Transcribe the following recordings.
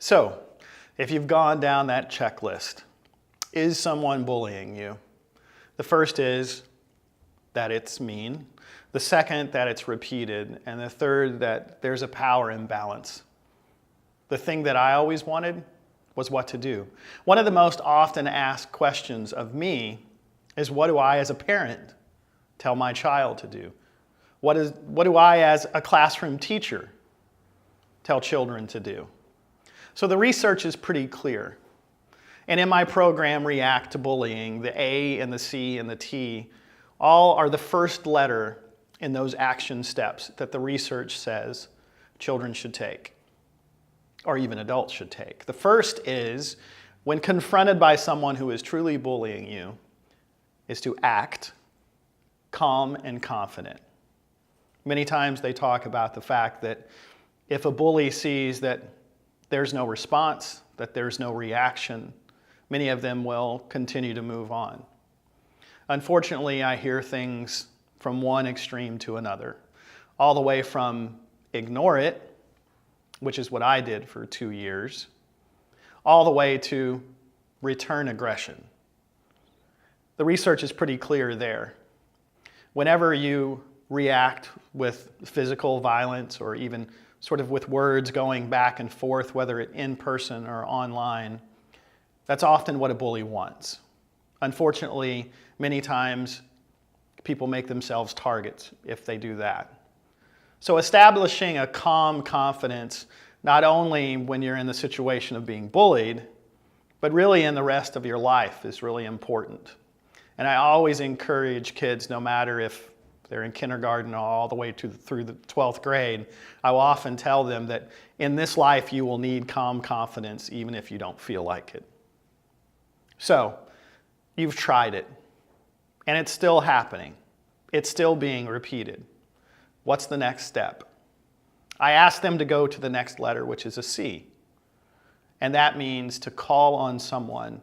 So, if you've gone down that checklist, is someone bullying you? The first is that it's mean. The second, that it's repeated. And the third, that there's a power imbalance. The thing that I always wanted was what to do. One of the most often asked questions of me is, what do I as a parent tell my child to do? What do I as a classroom teacher tell children to do? So the research is pretty clear. And in my program, React to Bullying, the A and the C and the T all are the first letter in those action steps that the research says children should take, or even adults should take. The first is, when confronted by someone who is truly bullying you, is to act calm and confident. Many times they talk about the fact that if a bully sees that there's no response, that there's no reaction, many of them will continue to move on. Unfortunately, I hear things from one extreme to another, all the way from ignore it, which is what I did for 2 years, all the way to return aggression. The research is pretty clear there. Whenever you react with physical violence or even sort of with words going back and forth, whether it's in person or online, that's often what a bully wants. Unfortunately, many times people make themselves targets if they do that. So establishing a calm confidence, not only when you're in the situation of being bullied, but really in the rest of your life, is really important. And I always encourage kids, no matter if they're in kindergarten all the way through the 12th grade, I will often tell them that in this life you will need calm confidence even if you don't feel like it. So, you've tried it, and it's still happening. It's still being repeated. What's the next step? I asked them to go to the next letter, which is a C. And that means to call on someone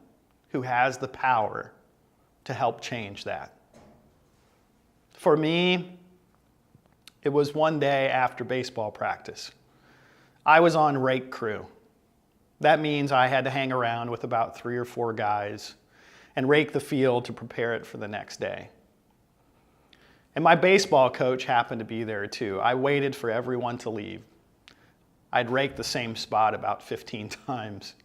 who has the power to help change that. For me, it was one day after baseball practice. I was on rake crew. That means I had to hang around with about 3 or 4 guys and rake the field to prepare it for the next day. And my baseball coach happened to be there too. I waited for everyone to leave. I'd raked the same spot about 15 times.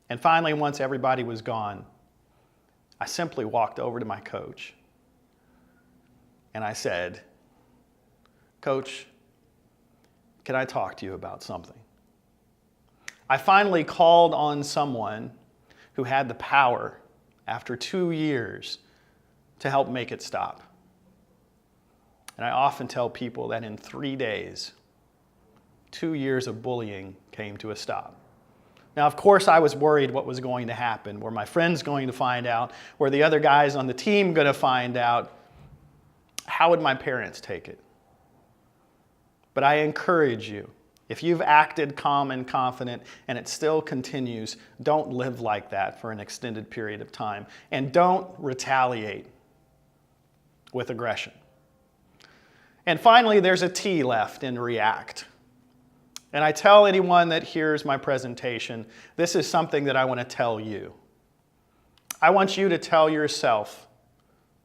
And finally, once everybody was gone, I simply walked over to my coach and I said, "Coach, can I talk to you about something?" I finally called on someone who had the power, after 2 years, to help make it stop. And I often tell people that in 3 days, 2 years of bullying came to a stop. Now, of course, I was worried what was going to happen. Were my friends going to find out? Were the other guys on the team going to find out? How would my parents take it? But I encourage you, if you've acted calm and confident and it still continues, don't live like that for an extended period of time. And don't retaliate with aggression. And finally, there's a T left in react. And I tell anyone that hears my presentation, this is something that I want to tell you. I want you to tell yourself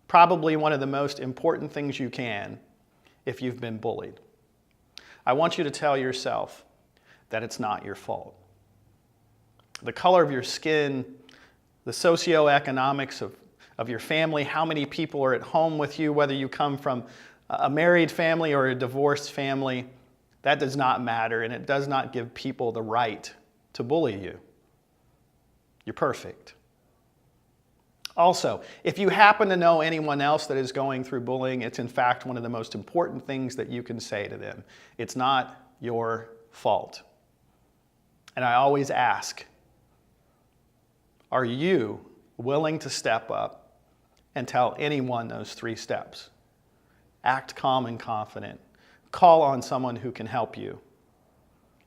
probably one of the most important things you can if you've been bullied. I want you to tell yourself that it's not your fault. The color of your skin, the socioeconomics of your family, how many people are at home with you, whether you come from a married family or a divorced family, that does not matter, and it does not give people the right to bully you. You're perfect. Also, if you happen to know anyone else that is going through bullying, it's in fact one of the most important things that you can say to them. It's not your fault. And I always ask, are you willing to step up and tell anyone those 3 steps? Act calm and confident. Call on someone who can help you.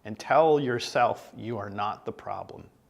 And tell yourself you are not the problem.